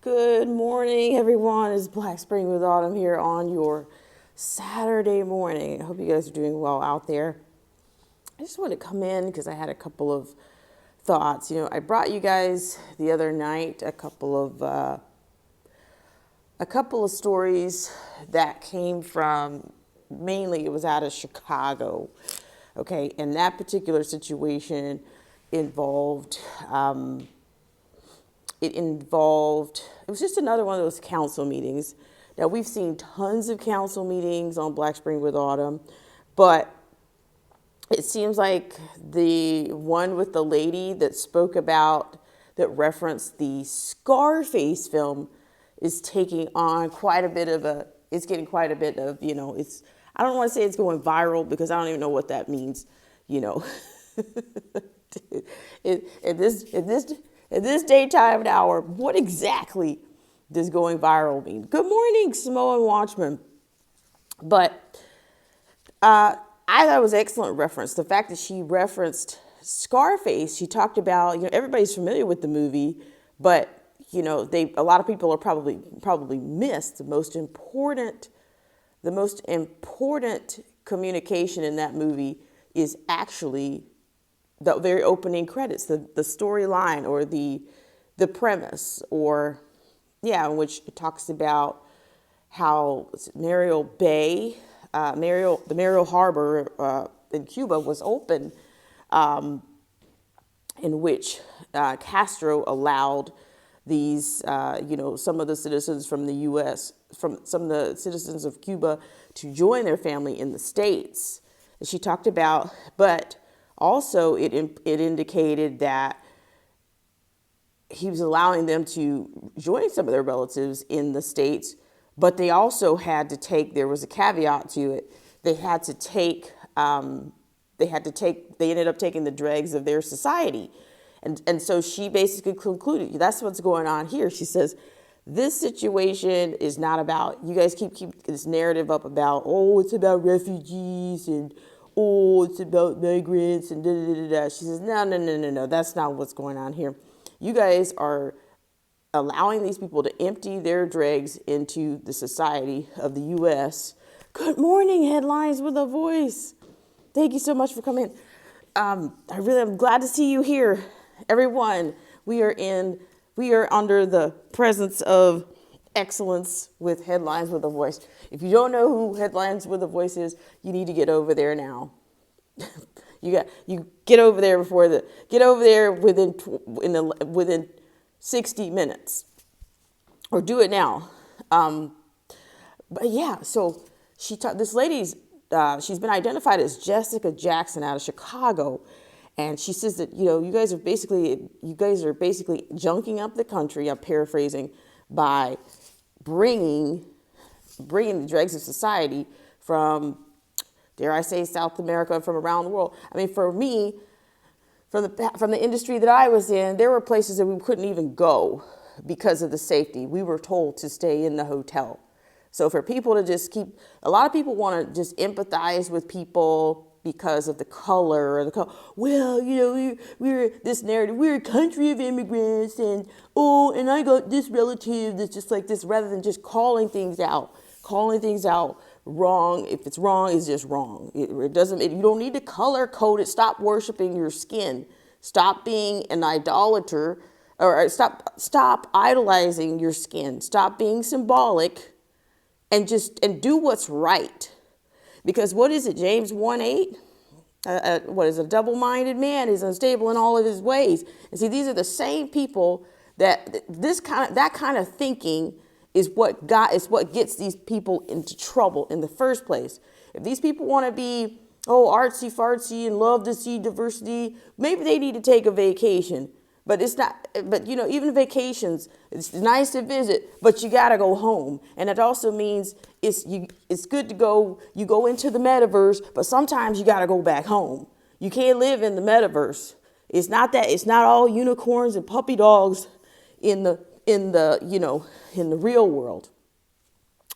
Good morning, everyone. It's Black Spring with Autumn here on your Saturday morning. I hope you guys are doing well out there. I just wanted to come in because I had a couple of thoughts. I brought you guys the other night a couple of stories that came from, mainly it was out of Chicago. Okay, and that particular situation involved. It was just another one of those council meetings. Now, we've seen tons of council meetings on Black Spring with Autumn, but it seems like the one with the lady that that referenced the Scarface film is taking on it's getting quite a bit of, I don't want to say it's going viral because I don't even know what that means, in this daytime and hour, what exactly does going viral mean? Good morning, Samoan Watchman. But I thought it was an excellent reference. The fact that she referenced Scarface, she talked about, everybody's familiar with the movie, but, a lot of people are probably missed the most important communication in that movie is actually the very opening credits, the storyline or the premise, in which it talks about how Mariel Bay, the Mariel Harbor in Cuba was open, in which Castro allowed these, some of the citizens from the U.S., from some of the citizens of Cuba to join their family in the States. And she talked about, but also it indicated that he was allowing them to join some of their relatives in the States, but they also had to there was a caveat to it. They ended up taking the dregs of their society. And so she basically concluded, that's what's going on here. She says, this situation is not about, you guys keep this narrative up about, it's about refugees and, it's about migrants and da-da-da-da. She says, no, that's not what's going on here. You guys are allowing these people to empty their dregs into the society of the U.S. Good morning, Headlines with a Voice. Thank you so much for coming. I'm glad to see you here. Everyone, we are under the presence of excellence with Headlines with a Voice. If you don't know who Headlines with a Voice is, you need to get over there now. You get over there within 60 minutes, or do it now. But yeah, so this lady's she's been identified as Jessica Jackson out of Chicago. And she says that, you guys are basically junking up the country, I'm paraphrasing, by bringing the dregs of society from, dare I say, South America and from around the world. I mean, for me, from the industry that I was in, there were places that we couldn't even go because of the safety. We were told to stay in the hotel. So for people to a lot of people want to just empathize with people because of the color or well, we're this narrative, we're a country of immigrants, and I got this relative that's just like this, rather than just calling things out wrong. If it's wrong, it's just wrong. You don't need to color code it. Stop worshiping your skin. Stop being an idolater, or stop idolizing your skin. Stop being symbolic, and do what's right. Because what is it, James 1:8? What is a double-minded man is unstable in all of his ways. And see, these are the same people that that kind of thinking is what gets these people into trouble in the first place. If these people want to be artsy fartsy and love to see diversity, maybe they need to take a vacation. But it's not. But even vacations, it's nice to visit, but you gotta go home. And it also means it's good to go. You go into the metaverse, but sometimes you gotta go back home. You can't live in the metaverse. It's not all unicorns and puppy dogs in the real world.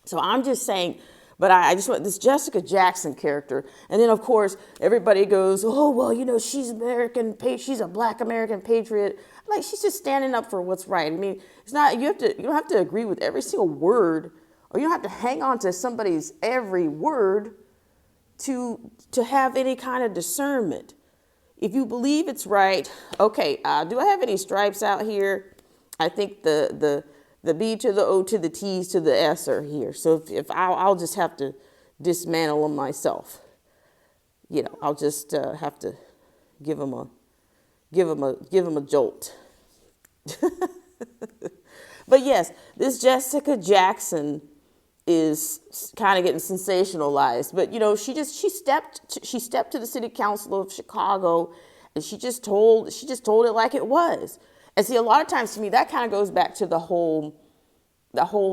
So I'm just saying, But I just want this Jessica Jackson character. And then, of course, everybody goes, oh, well, you know, she's American, she's a black American patriot. Like, she's just standing up for what's right. I mean, it's not, you don't have to agree with every single word, or you don't have to hang on to somebody's every word to have any kind of discernment. If you believe it's right, okay, do I have any stripes out here? I think the B to the O to the T's to the S are here. So if I'll just have to dismantle them myself. You know, I'll just have to give them a jolt. But yes, this Jessica Jackson is kind of getting sensationalized. But you know, she stepped to the city council of Chicago, and she just told it like it was. And see, a lot of times to me, that kind of goes back to the whole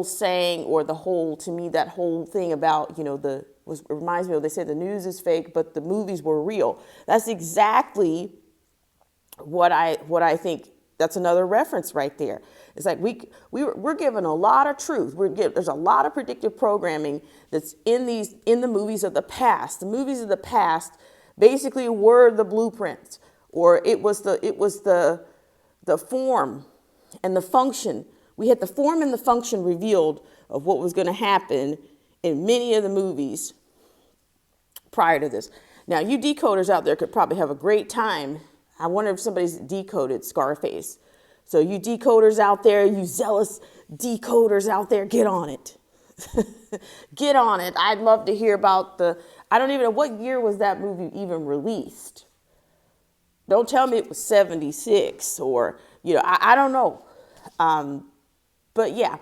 saying, or to me, that whole thing about, you know, it reminds me of, they say the news is fake, but the movies were real. That's exactly what I think. That's another reference right there. It's like we're given a lot of truth. There's a lot of predictive programming that's in the movies of the past. The movies of the past basically were the blueprints, or it was the form and the function. We had the form and the function revealed of what was going to happen in many of the movies prior to this. Now, you decoders out there could probably have a great time. I wonder if somebody's decoded Scarface. So you decoders out there, you zealous decoders out there, get on it. Get on it. I'd love to hear about I don't even know, what year was that movie even released? Don't tell me it was 76 or, you know, I don't know. But yeah,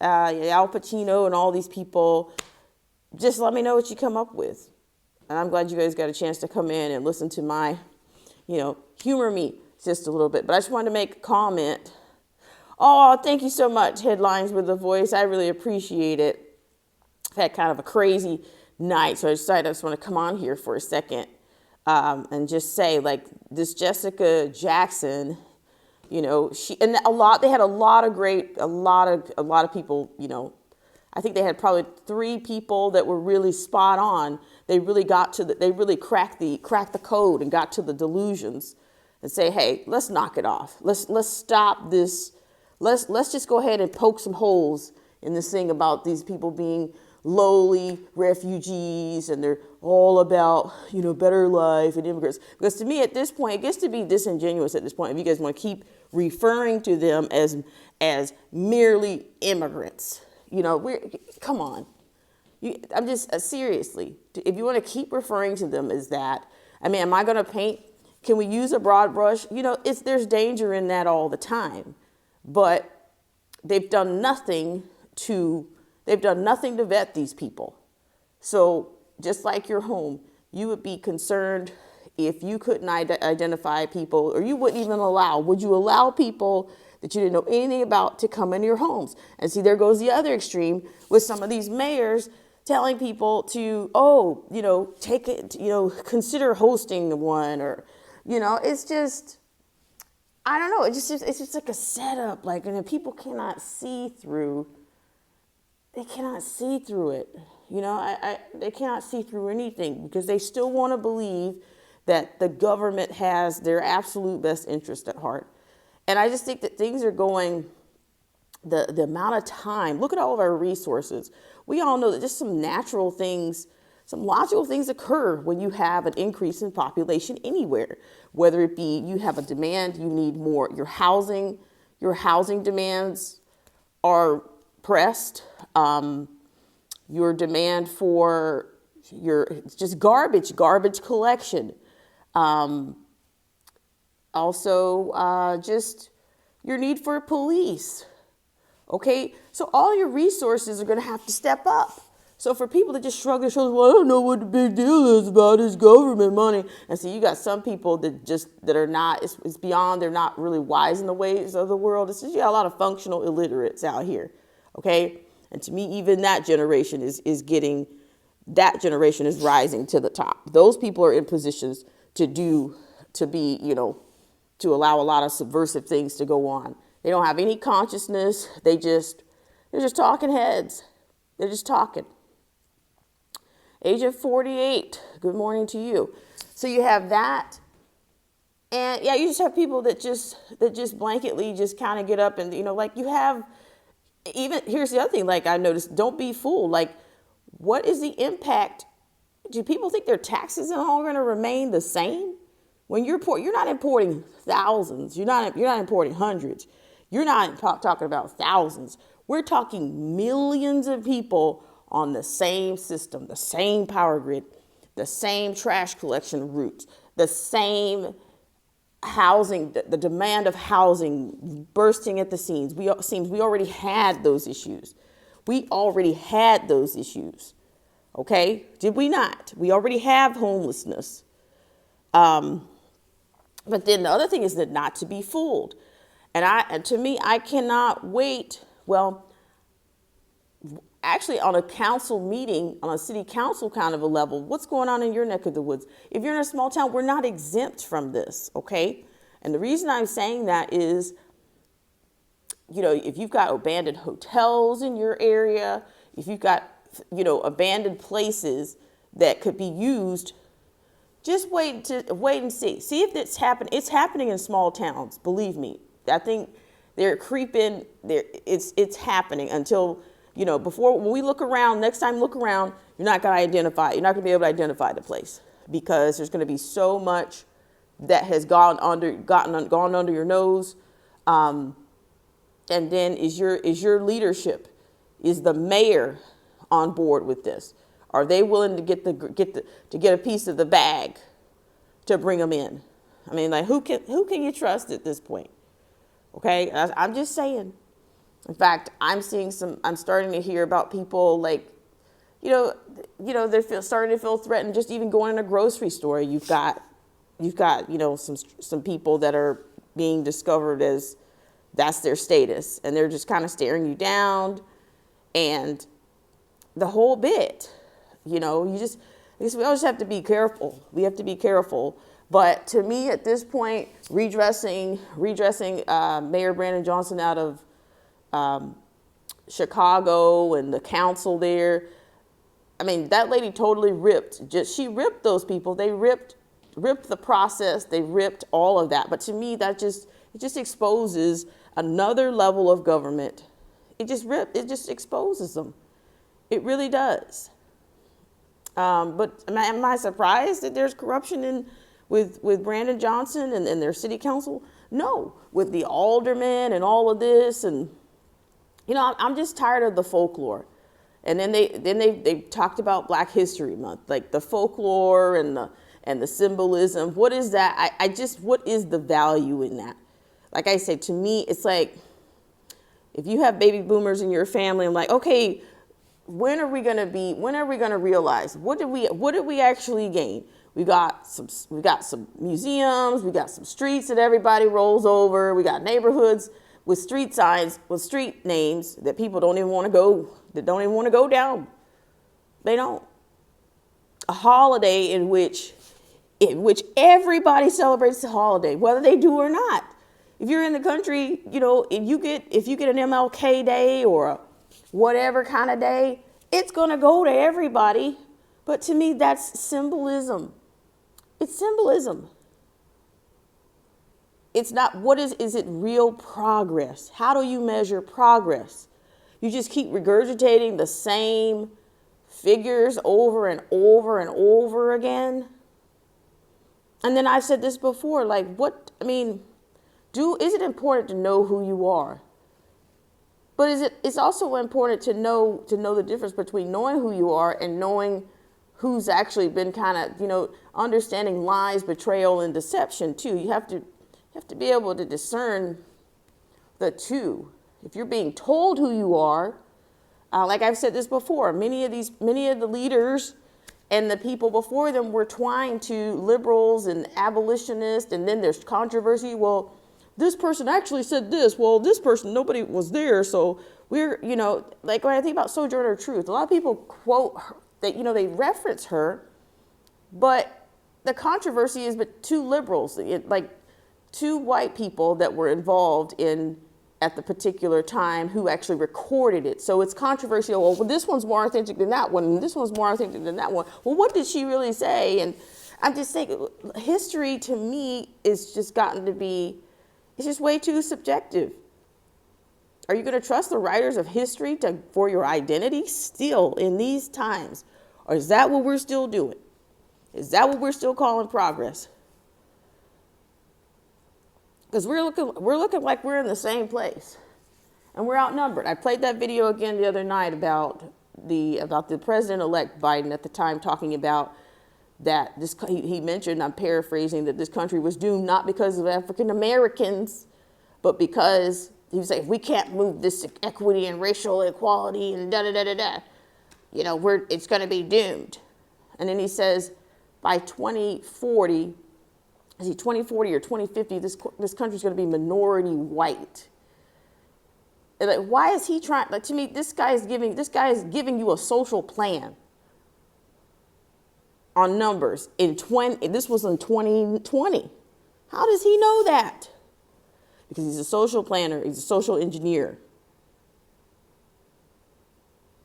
Al Pacino and all these people, just let me know what you come up with. And I'm glad you guys got a chance to come in and listen to my, you know, humor me just a little bit. But I just wanted to make a comment. Oh, thank you so much, Headlines with a Voice. I really appreciate it. I've had kind of a crazy night, so I decided I just want to come on here for a second and just say, like, this Jessica Jackson, you know, they had a lot of people, you know, I think they had probably 3 people that were really spot on. They really cracked the code and got to the delusions and say, hey, let's knock it off. Let's stop this. Let's just go ahead and poke some holes in this thing about these people being lowly refugees and they're all about, you know, better life and immigrants. Because to me, at this point, it gets to be disingenuous at this point if you guys want to keep referring to them as merely immigrants. You know, come on. I'm just, seriously, if you want to keep referring to them as that, I mean, am I going to paint? Can we use a broad brush? You know, there's danger in that all the time. But they've done nothing to vet these people. So just like your home, you would be concerned if you couldn't identify people, or you wouldn't even would you allow people that you didn't know anything about to come into your homes? And see, there goes the other extreme with some of these mayors telling people to, you know, take it, you know, consider hosting one, or, you know, it's just, I don't know. It's just like a setup. Like, and people cannot see through. They cannot see through it. You know, they cannot see through anything because they still want to believe that the government has their absolute best interest at heart. And I just think that things are going, the amount of time, look at all of our resources. We all know that just some natural things, some logical things occur when you have an increase in population anywhere, whether it be you have a demand, you need more, your housing demands are pressed, your demand for just garbage collection. Also, just your need for police. Okay, so all your resources are going to have to step up. So for people that just shrug their shoulders, well, I don't know what the big deal is about is government money. And so you got some people that are not, it's beyond, they're not really wise in the ways of the world. It's just, you got a lot of functional illiterates out here. Okay, and to me, even that generation is rising to the top. Those people are in positions to allow a lot of subversive things to go on. They don't have any consciousness. They're just talking heads. They're just talking. age of 48. Good morning to you. So you have that. And yeah, you just have people that just blanketly just kind of get up and, like you have, even, here's the other thing, like I noticed, don't be fooled. Like, what is the impact? Do people think their taxes are all going to remain the same? When you're not importing thousands. You're not importing hundreds. You're not talking about thousands. We're talking millions of people on the same system, the same power grid, the same trash collection routes, the same housing, the demand of housing bursting at the seams. We already had those issues. Okay? Did we not? We already have homelessness. But then the other thing is that not to be fooled. And to me, I cannot wait. Well, actually on a council meeting, on a city council kind of a level, what's going on in your neck of the woods? If you're in a small town, we're not exempt from this, okay? And the reason I'm saying that is, if you've got abandoned hotels in your area, if you've got, abandoned places that could be used, just wait and see. See if it's happening. It's happening in small towns, believe me. I think they're creeping. It's happening until, before, when we look around, next time look around, you're not going to identify. You're not going to be able to identify the place because there's going to be so much that has gone under your nose. And then is your leadership, is the mayor on board with this? Are they willing to get a piece of the bag to bring them in? I mean, like who can you trust at this point? Okay, I'm just saying. In fact, I'm starting to hear about people like, they're starting to feel threatened just even going in a grocery store. You've got some people that are being discovered as that's their status, and they're just kind of staring you down, and the whole bit. I guess we always have to be careful. We have to be careful. But to me, at this point, redressing Mayor Brandon Johnson out of Chicago and the council there, I mean, that lady totally she ripped those people. They ripped the process. They ripped all of that. But to me, it just exposes another level of government. It just exposes them. It really does. But am I surprised that there's corruption with Brandon Johnson and their city council? No, with the aldermen and all of this, and I'm just tired of the folklore. And then they talked about Black History Month, like the folklore and the symbolism. What is that? What is the value in that? Like I said, to me, it's like if you have baby boomers in your family, I'm like, okay, when are we going to realize what did we actually gain? We got some museums, we got some streets that everybody rolls over, we got neighborhoods with street signs, with street names that people don't even want to go down. They don't. A holiday in which everybody celebrates the holiday, whether they do or not. If you're in the country, if you get an MLK Day or a whatever kind of day, it's going to go to everybody. But to me, that's symbolism. It's symbolism. It's not, is it real progress? How do you measure progress? You just keep regurgitating the same figures over and over and over again. And then I've said this before, like is it important to know who you are? But it's also important to know the difference between knowing who you are and knowing who's actually been kind of, understanding lies, betrayal, and deception too. You have to be able to discern the two. If you're being told who you are, like I've said this before, many of the leaders and the people before them were twined to liberals and abolitionists, and then there's controversy. Well, this person actually said this. Well, this person, nobody was there. So we're, like when I think about Sojourner Truth, a lot of people quote her, they reference her, but the controversy is but two liberals, like two white people that were involved in at the particular time who actually recorded it. So it's controversial. Well, this one's more authentic than that one, and this one's more authentic than that one. Well, what did she really say? And I'm just saying, history to me is just gotten to be, it's just way too subjective. Are you going to trust the writers of history for your identity still in these times? Or is that what we're still doing? Is that what we're still calling progress? Because we're looking like we're in the same place, and we're outnumbered. I played that video again the other night about the president-elect Biden at the time, talking about that he mentioned, I'm paraphrasing, that this country was doomed not because of African Americans, but because he was saying, we can't move this equity and racial equality and da da da da da. You know, it's going to be doomed. And then he says, by 2040, is he 2040 or 2050, this country's going to be minority white. And like, why is he trying? Like, to me, this guy is giving you a social plan on numbers this was in 2020. How does he know that? Because he's a social planner, he's a social engineer.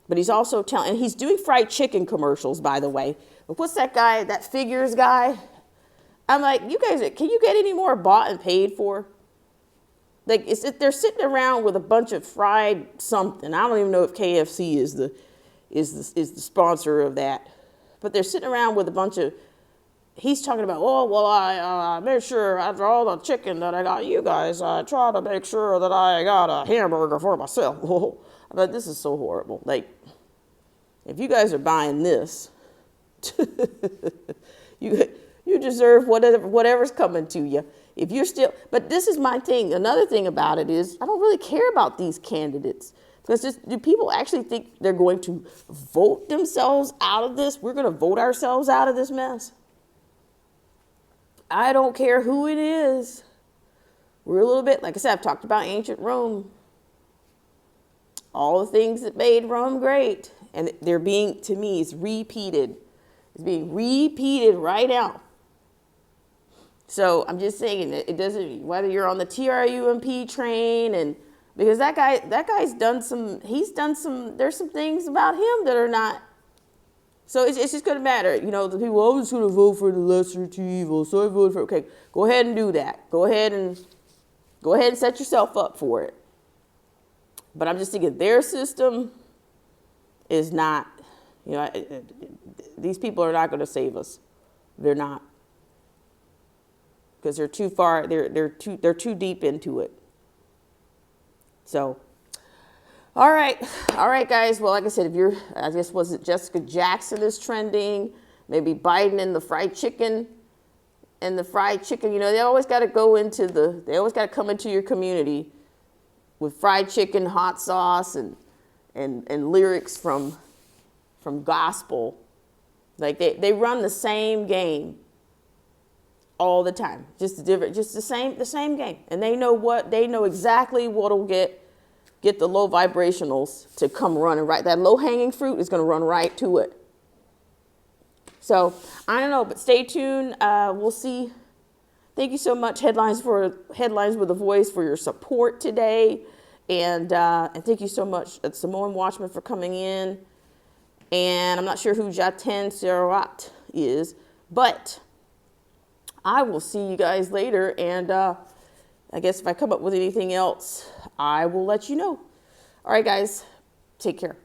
But he's also and he's doing fried chicken commercials, by the way. But what's that guy, that Figures guy? I'm like, you guys, can you get any more bought and paid for? Like, they're sitting around with a bunch of fried something. I don't even know if KFC is the sponsor of that. But they're sitting around with a bunch of, he's talking about, oh, well, I made sure after all the chicken that I got you guys, I try to make sure that I got a hamburger for myself. I'm like, this is so horrible. Like, if you guys are buying this, you deserve whatever's coming to you. If you're still, but this is my thing. Another thing about it is I don't really care about these candidates. Because do people actually think they're going to vote themselves out of this? We're going to vote ourselves out of this mess? I don't care who it is. We're a little bit, like I said, I've talked about ancient Rome. All the things that made Rome great. And they're being, to me, it's repeated. It's being repeated right now. So I'm just saying that it doesn't, whether you're on the TRUMP train, and because that guy's done some, there's some things about him that are not, so it's just going to matter. You know, the people, I was going to vote for the lesser two evils, so I voted for, okay, go ahead and do that. Go ahead and set yourself up for it. But I'm just thinking their system is not, you know, these people are not going to save us. They're not. Because they're too far, they're too deep into it. So, all right, guys. Well, like I said, I guess, was it Jessica Jackson is trending? Maybe Biden and the fried chicken. And the fried chicken, you know, they always got to come into your community with fried chicken, hot sauce, and lyrics from gospel. Like they run the same game all the time, just the same game, and they know exactly what'll get the low vibrationals to come running right. That low hanging fruit is going to run right to it. So I don't know, but stay tuned. We'll see. Thank you so much, Headlines with a Voice, for your support today, and thank you so much, Samoan Watchman, for coming in. And I'm not sure who Jatin Serat is, but I will see you guys later, and I guess if I come up with anything else, I will let you know. All right, guys, take care.